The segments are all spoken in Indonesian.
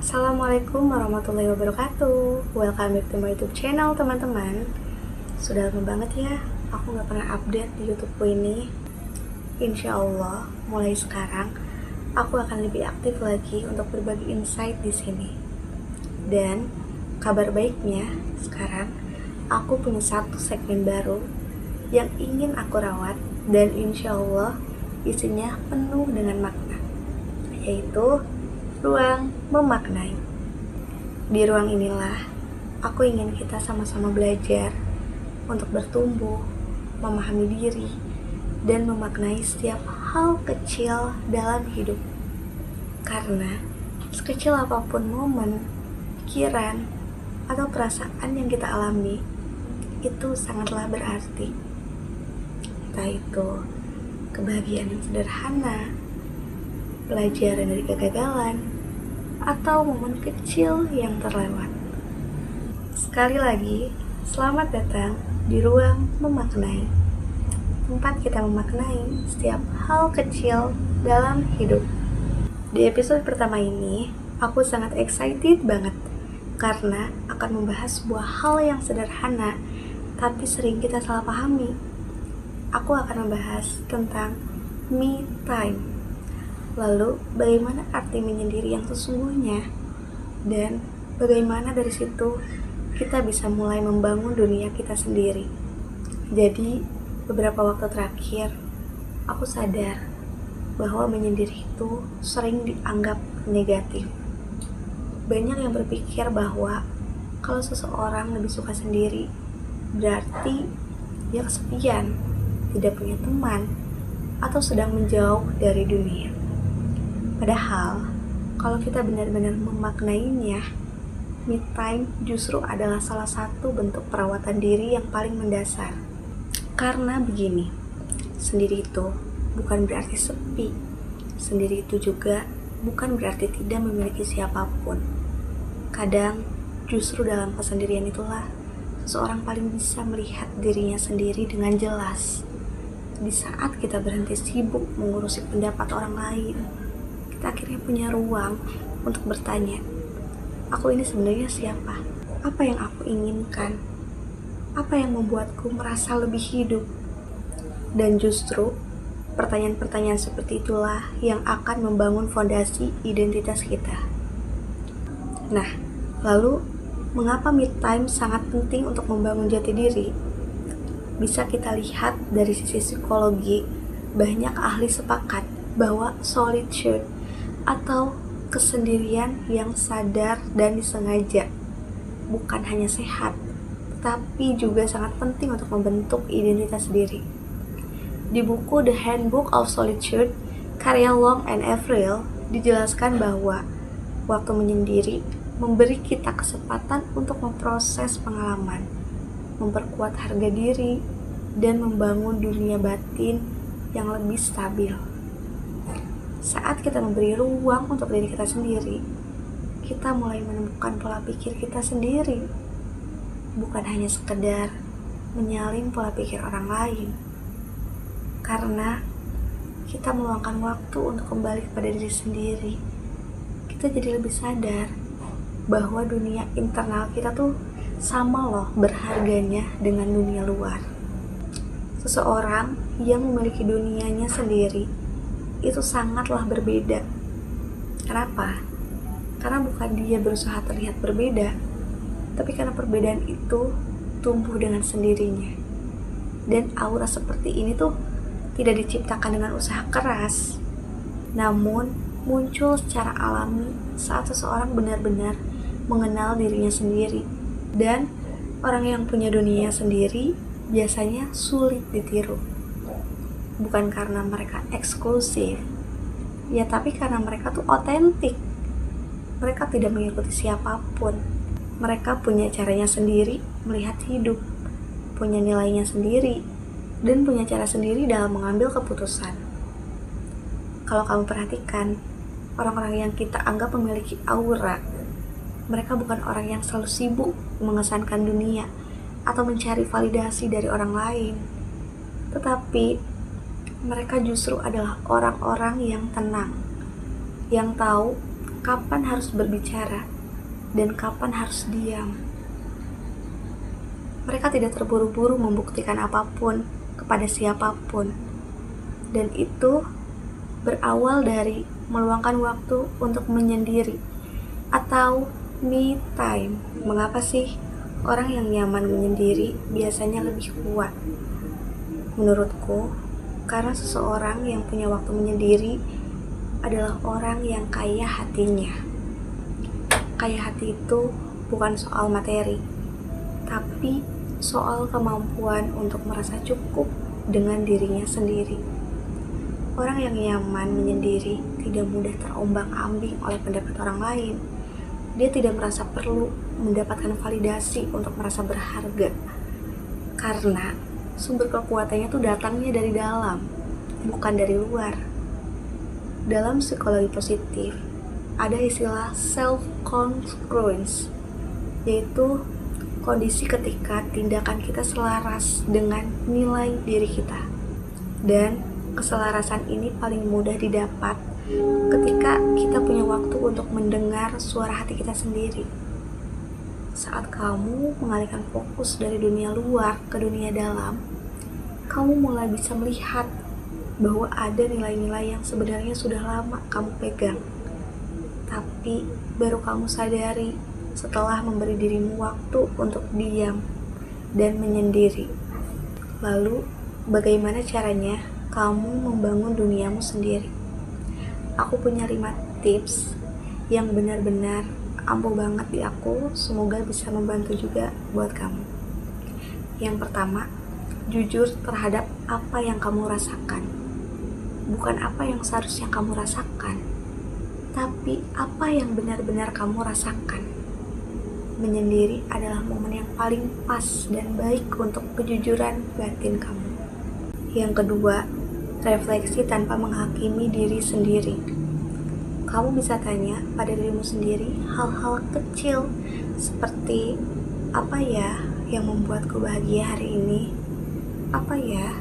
Assalamualaikum warahmatullahi wabarakatuh. Welcome back to my YouTube channel, teman-teman. Sudah lama banget ya aku gak pernah update di YouTubeku ini. Insya Allah mulai sekarang aku akan lebih aktif lagi untuk berbagi insight di sini. Dan kabar baiknya sekarang aku punya satu segmen baru yang ingin aku rawat dan insya Allah isinya penuh dengan makna, yaitu ruang memaknai. Di ruang inilah aku ingin kita sama-sama belajar untuk bertumbuh, memahami diri, dan memaknai setiap hal kecil dalam hidup. Karena sekecil apapun momen, pikiran, atau perasaan yang kita alami, itu sangatlah berarti. Entah itu kebahagiaan yang sederhana, pelajaran dari kegagalan, atau momen kecil yang terlewat. Sekali lagi, selamat datang di ruang memaknai, tempat kita memaknai setiap hal kecil dalam hidup. Di episode pertama ini, aku sangat excited banget karena akan membahas sebuah hal yang sederhana tapi sering kita salah pahami. Aku akan membahas tentang me time. Lalu, bagaimana arti menyendiri yang sesungguhnya? Dan bagaimana dari situ kita bisa mulai membangun dunia kita sendiri. Jadi, beberapa waktu terakhir, aku sadar bahwa menyendiri itu sering dianggap negatif. Banyak yang berpikir bahwa kalau seseorang lebih suka sendiri, berarti dia kesepian, tidak punya teman, atau sedang menjauh dari dunia. Padahal, kalau kita benar-benar memaknainya, me time justru adalah salah satu bentuk perawatan diri yang paling mendasar. Karena begini, sendiri itu bukan berarti sepi. Sendiri itu juga bukan berarti tidak memiliki siapapun. Kadang, justru dalam kesendirian itulah seseorang paling bisa melihat dirinya sendiri dengan jelas. Di saat kita berhenti sibuk mengurusi pendapat orang lain, kita akhirnya punya ruang untuk bertanya, aku ini sebenarnya siapa? Apa yang aku inginkan? Apa yang membuatku merasa lebih hidup? Dan justru pertanyaan-pertanyaan seperti itulah yang akan membangun fondasi identitas kita. Nah, lalu mengapa me time sangat penting untuk membangun jati diri? Bisa kita lihat dari sisi psikologi, banyak ahli sepakat bahwa solitude atau kesendirian yang sadar dan disengaja bukan hanya sehat, tapi juga sangat penting untuk membentuk identitas diri. Di buku The Handbook of Solitude, karya Long and Avril, dijelaskan bahwa waktu menyendiri memberi kita kesempatan untuk memproses pengalaman, memperkuat harga diri, dan membangun dunia batin yang lebih stabil. Saat kita memberi ruang untuk diri kita sendiri, kita mulai menemukan pola pikir kita sendiri, bukan hanya sekedar menyalin pola pikir orang lain. Karena kita meluangkan waktu untuk kembali kepada diri sendiri, kita jadi lebih sadar bahwa dunia internal kita tuh sama loh berharganya dengan dunia luar. Seseorang yang memiliki dunianya sendiri itu sangatlah berbeda. Kenapa? Karena bukan dia berusaha terlihat berbeda, tapi karena perbedaan itu tumbuh dengan sendirinya. Dan aura seperti ini tuh tidak diciptakan dengan usaha keras, namun muncul secara alami saat seseorang benar-benar mengenal dirinya sendiri. Dan orang yang punya dunia sendiri biasanya sulit ditiru. Bukan karena mereka eksklusif, ya tapi karena mereka tuh otentik. Mereka tidak mengikuti siapapun. Mereka punya caranya sendiri melihat hidup, punya nilainya sendiri, dan punya cara sendiri dalam mengambil keputusan. Kalau kamu perhatikan, orang-orang yang kita anggap memiliki aura, mereka bukan orang yang selalu sibuk mengesankan dunia atau mencari validasi dari orang lain, tetapi mereka justru adalah orang-orang yang tenang, yang tahu kapan harus berbicara dan kapan harus diam. Mereka tidak terburu-buru membuktikan apapun kepada siapapun. Dan itu berawal dari meluangkan waktu untuk menyendiri atau me time. Mengapa sih orang yang nyaman menyendiri biasanya lebih kuat? Menurutku, karena seseorang yang punya waktu menyendiri adalah orang yang kaya hatinya. Kaya hati itu bukan soal materi, tapi soal kemampuan untuk merasa cukup dengan dirinya sendiri. Orang yang nyaman menyendiri tidak mudah terombang-ambing oleh pendapat orang lain. Dia tidak merasa perlu mendapatkan validasi untuk merasa berharga. Karena sumber kekuatannya itu datangnya dari dalam, bukan dari luar. Dalam psikologi positif, ada istilah self-congruence, yaitu kondisi ketika tindakan kita selaras dengan nilai diri kita. Dan keselarasan ini paling mudah didapat ketika kita punya waktu untuk mendengar suara hati kita sendiri. Saat kamu mengalihkan fokus dari dunia luar ke dunia dalam, kamu mulai bisa melihat bahwa ada nilai-nilai yang sebenarnya sudah lama kamu pegang, tapi baru kamu sadari setelah memberi dirimu waktu untuk diam dan menyendiri. Lalu, bagaimana caranya kamu membangun duniamu sendiri? Aku punya 5 tips yang benar-benar ampuh banget di aku, semoga bisa membantu juga buat kamu. Yang pertama, jujur terhadap apa yang kamu rasakan. Bukan apa yang seharusnya kamu rasakan, tapi apa yang benar-benar kamu rasakan. Menyendiri adalah momen yang paling pas dan baik untuk kejujuran batin kamu. Yang kedua, refleksi tanpa menghakimi diri sendiri. Kamu bisa tanya pada dirimu sendiri hal-hal kecil seperti, apa ya yang membuatku bahagia hari ini? Apa ya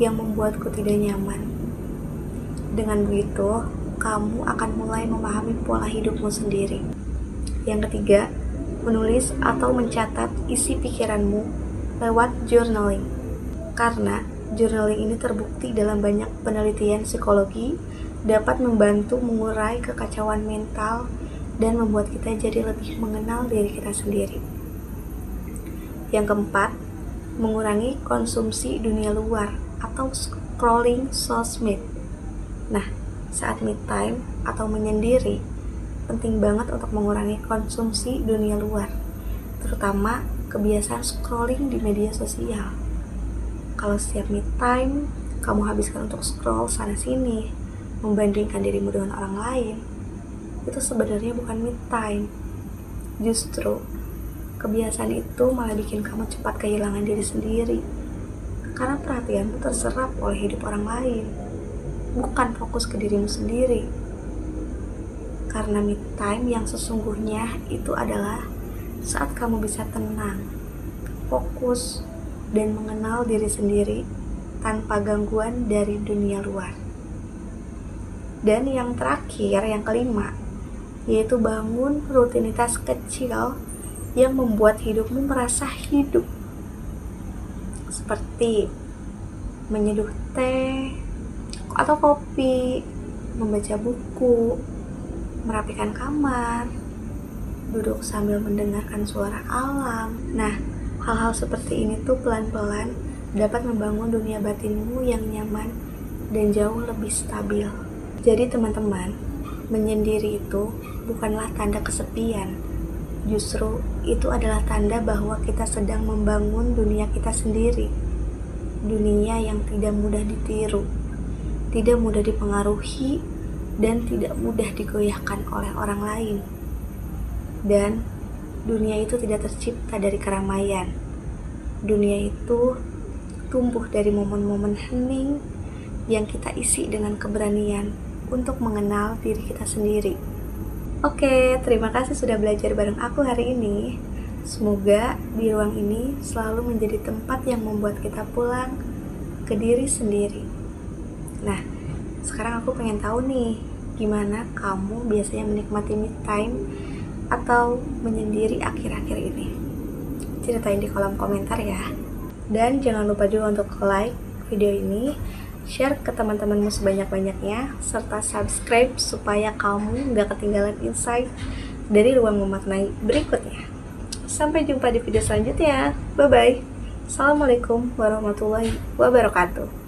yang membuatku tidak nyaman? Dengan begitu, kamu akan mulai memahami pola hidupmu sendiri. Yang ketiga, menulis atau mencatat isi pikiranmu lewat journaling. Karena journaling ini terbukti dalam banyak penelitian psikologi dapat membantu mengurai kekacauan mental dan membuat kita jadi lebih mengenal diri kita sendiri. Yang keempat, mengurangi konsumsi dunia luar atau scrolling sosmed. Nah, saat me time atau menyendiri, penting banget untuk mengurangi konsumsi dunia luar, terutama kebiasaan scrolling di media sosial. Kalau setiap me time kamu habiskan untuk scroll sana-sini, membandingkan dirimu dengan orang lain, itu sebenarnya bukan me time. Justru, kebiasaan itu malah bikin kamu cepat kehilangan diri sendiri. Karena perhatianmu terserap oleh hidup orang lain, bukan fokus ke dirimu sendiri. Karena me time yang sesungguhnya itu adalah saat kamu bisa tenang, fokus, dan mengenal diri sendiri tanpa gangguan dari dunia luar. Dan yang terakhir, yang kelima, yaitu bangun rutinitas kecil yang membuat hidupmu merasa hidup. Seperti menyeduh teh atau kopi, membaca buku, merapikan kamar, duduk sambil mendengarkan suara alam. Nah, hal-hal seperti ini tuh pelan-pelan dapat membangun dunia batinmu yang nyaman dan jauh lebih stabil. Jadi teman-teman, menyendiri itu bukanlah tanda kesepian. Justru itu adalah tanda bahwa kita sedang membangun dunia kita sendiri. Dunia yang tidak mudah ditiru, tidak mudah dipengaruhi, dan tidak mudah digoyahkan oleh orang lain. Dan dunia itu tidak tercipta dari keramaian. Dunia itu tumbuh dari momen-momen hening yang kita isi dengan keberanian untuk mengenal diri kita sendiri. Oke, terima kasih sudah belajar bareng aku hari ini. Semoga di ruang ini selalu menjadi tempat yang membuat kita pulang ke diri sendiri. Nah, sekarang aku pengen tahu nih, gimana kamu biasanya menikmati me time atau menyendiri akhir-akhir ini. Ceritain di kolom komentar ya. Dan jangan lupa juga untuk like video ini, share ke teman-temanmu sebanyak-banyaknya, serta subscribe supaya kamu gak ketinggalan insight dari Ruang Memaknai berikutnya. Sampai jumpa di video selanjutnya. Bye-bye. Assalamualaikum warahmatullahi wabarakatuh.